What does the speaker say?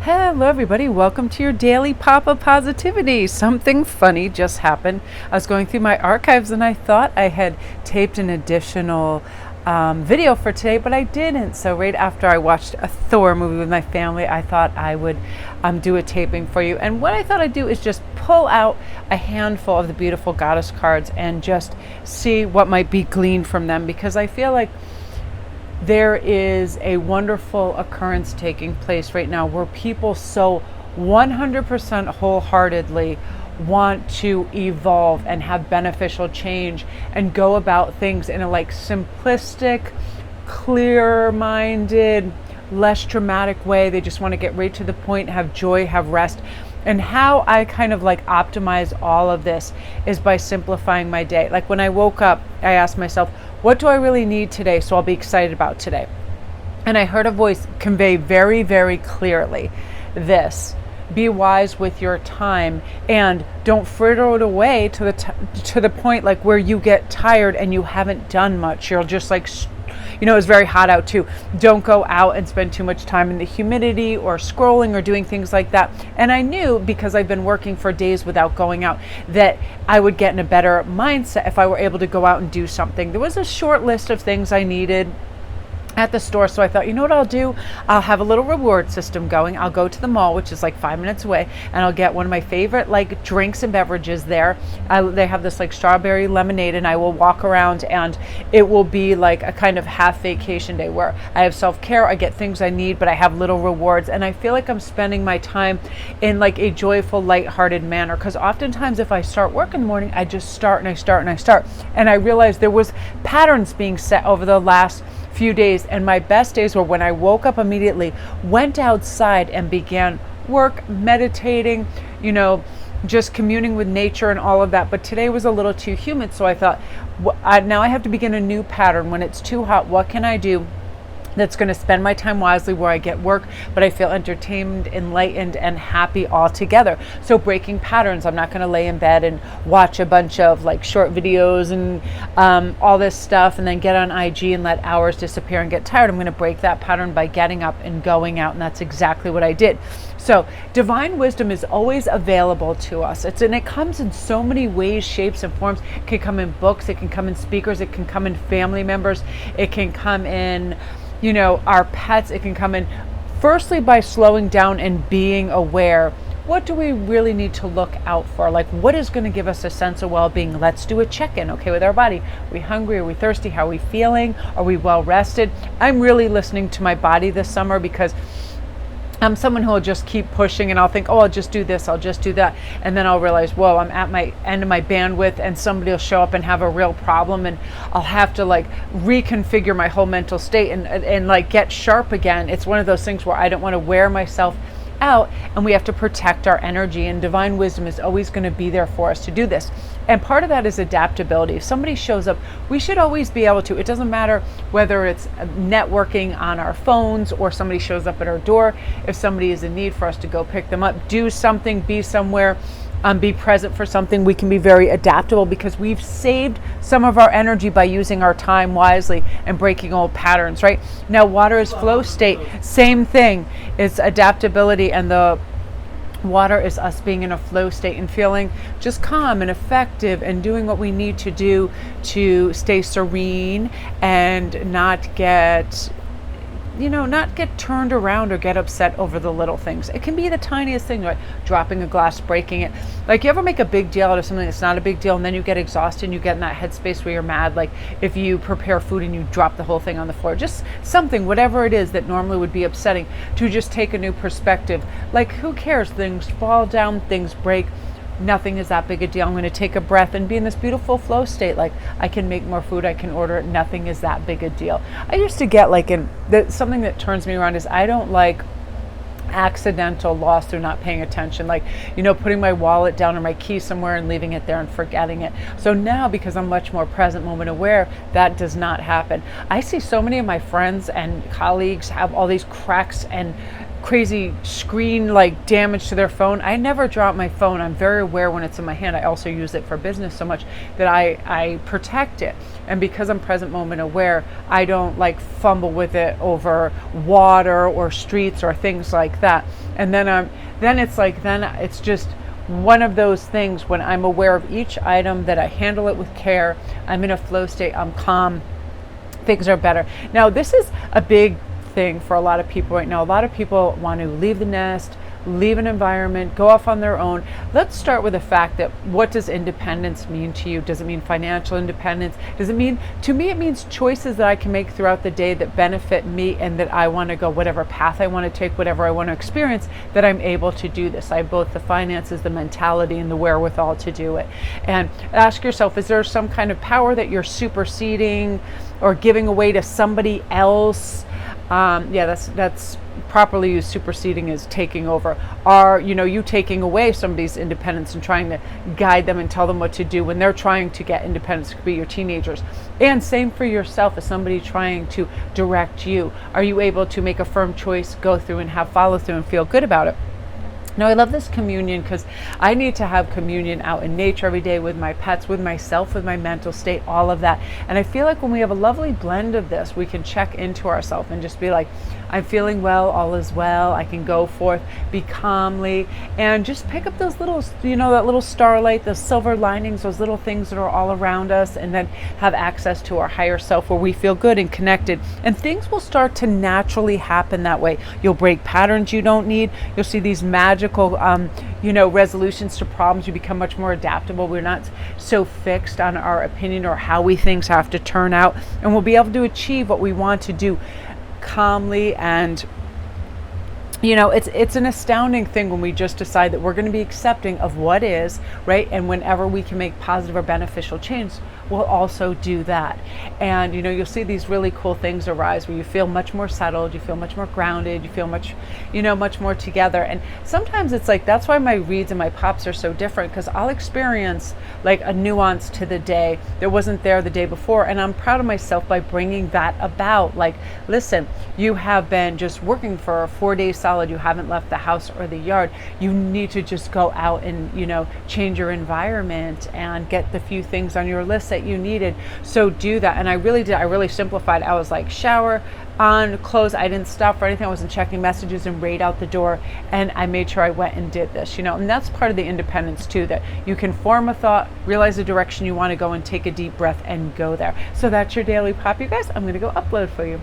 Hello, everybody. Welcome to your daily pop of positivity. Something funny just happened. I was going through my archives and I thought I had taped an additional video for today, but I didn't. So, right after I watched a Thor movie with my family, I thought I would do a taping for you. And what I thought I'd do is just pull out a handful of the beautiful goddess cards and just see what might be gleaned from them, because I feel like there is a wonderful occurrence taking place right now where people so 100% wholeheartedly want to evolve and have beneficial change and go about things in a simplistic, clear-minded, less dramatic way. They just want to get right to the point, have joy, have rest. And how I kind of optimize all of this is by simplifying my day. Like when I woke up, I asked myself, what do I really need today so I'll be excited about today? And I heard a voice convey very, very clearly this: be wise with your time and don't fritter it away to the point where you get tired and you haven't done much. You're just it's very hot out too. Don't go out and spend too much time in the humidity or scrolling or doing things like that. And I knew, because I've been working for days without going out, that I would get in a better mindset if I were able to go out and do something. There was a short list of things I needed at the store. So I thought, you know what I'll do? I'll have a little reward system going. I'll go to the mall, which is 5 minutes away, and I'll get one of my favorite drinks and beverages there. They have this strawberry lemonade, and I will walk around, and it will be a kind of half vacation day where I have self-care, I get things I need, but I have little rewards. And I feel like I'm spending my time in a joyful, lighthearted manner, because oftentimes if I start work in the morning, I just start and I start and I start. And I realized there was patterns being set over the last few days, and my best days were when I woke up immediately, went outside and began work, meditating, just communing with nature and all of that. But today was a little too humid, so I thought, now I have to begin a new pattern. When it's too hot, what can I do that's going to spend my time wisely, where I get work, but I feel entertained, enlightened, and happy all together? So breaking patterns. I'm not going to lay in bed and watch a bunch of short videos and all this stuff and then get on IG and let hours disappear and get tired. I'm going to break that pattern by getting up and going out, and that's exactly what I did. So divine wisdom is always available to us. And it comes in so many ways, shapes, and forms. It can come in books, it can come in speakers, it can come in family members, it can come in our pets. It can come in firstly by slowing down and being aware. What do we really need to look out for? What is going to give us a sense of well-being? Let's do a check-in, with our body. Are we hungry? Are we thirsty? How are we feeling? Are we well rested? I'm really listening to my body this summer, because I'm someone who will just keep pushing, and I'll think, I'll just do this, I'll just do that. And then I'll realize, whoa, I'm at my end of my bandwidth, and somebody will show up and have a real problem, and I'll have to reconfigure my whole mental state and get sharp again. It's one of those things where I don't want to wear myself out, and we have to protect our energy, and divine wisdom is always going to be there for us to do this. And part of that is adaptability. If somebody shows up, we should always be able to. It doesn't matter whether it's networking on our phones or somebody shows up at our door. If somebody is in need, for us to go pick them up, do something, be somewhere, be present for something. We can be very adaptable because we've saved some of our energy by using our time wisely and breaking old patterns, right? Now, water is flow state. Same thing. It's adaptability, and the water is us being in a flow state and feeling just calm and effective and doing what we need to do to stay serene and not get turned around or get upset over the little things. It can be the tiniest thing, like dropping a glass, breaking it. You ever make a big deal out of something that's not a big deal, and then you get exhausted and you get in that headspace where you're mad, if you prepare food and you drop the whole thing on the floor. Just something, whatever it is that normally would be upsetting, to just take a new perspective. Who cares? Things fall down, things break. Nothing is that big a deal. I'm going to take a breath and be in this beautiful flow state. I can make more food, I can order it. Nothing is that big a deal. I used to get something that turns me around is I don't like accidental loss through not paying attention, putting my wallet down or my key somewhere and leaving it there and forgetting it. So now, because I'm much more present, moment aware, that does not happen. I see so many of my friends and colleagues have all these cracks and crazy screen like damage to their phone. I never drop my phone. I'm very aware when it's in my hand. I also use it for business so much that I protect it. And because I'm present moment aware, I don't like fumble with it over water or streets or things like that. And then it's just one of those things when I'm aware of each item that I handle it with care. I'm in a flow state, I'm calm, things are better. Now, this is a big thing for a lot of people right now. A lot of people want to leave the nest, leave an environment, go off on their own. Let's start with the fact that what does independence mean to you? Does it mean financial independence? Does it mean, to me, it means choices that I can make throughout the day that benefit me and that I want to go whatever path I want to take, whatever I want to experience, that I'm able to do this. I have both the finances, the mentality, and the wherewithal to do it. And ask yourself, is there some kind of power that you're superseding or giving away to somebody else? That's properly used. Superseding is taking over. Are you taking away somebody's independence and trying to guide them and tell them what to do when they're trying to get independence? It could be your teenagers. And same for yourself, as somebody trying to direct you. Are you able to make a firm choice, go through and have follow through and feel good about it? Now, I love this communion because I need to have communion out in nature every day with my pets, with myself, with my mental state, all of that. And I feel like when we have a lovely blend of this, we can check into ourselves and just be like, I'm feeling well, all is well. I can go forth, be calmly, and just pick up those little, that little starlight, those silver linings, those little things that are all around us, and then have access to our higher self where we feel good and connected. And things will start to naturally happen that way. You'll break patterns you don't need. You'll see these magical, resolutions to problems. You become much more adaptable. We're not so fixed on our opinion or how we things have to turn out, and we'll be able to achieve what we want to do calmly. And it's an astounding thing when we just decide that we're going to be accepting of what is, right? And whenever we can make positive or beneficial change, we'll also do that. And you'll see these really cool things arise where you feel much more settled, you feel much more grounded, you feel much more together. And sometimes it's like, that's why my reads and my pops are so different, because I'll experience like a nuance to the day that wasn't there the day before, and I'm proud of myself by bringing that about. Like, listen, you have been just working for 4 days solid, you haven't left the house or the yard. You need to just go out and change your environment and get the few things on your list that you needed. So do that. And I really simplified. I was like, shower, on, clothes. I didn't stop for anything. I wasn't checking messages and right out the door. And I made sure I went and did this, and that's part of the independence too, that you can form a thought, realize the direction you want to go, and take a deep breath and go there. So that's your daily pop, you guys. I'm going to go upload for you.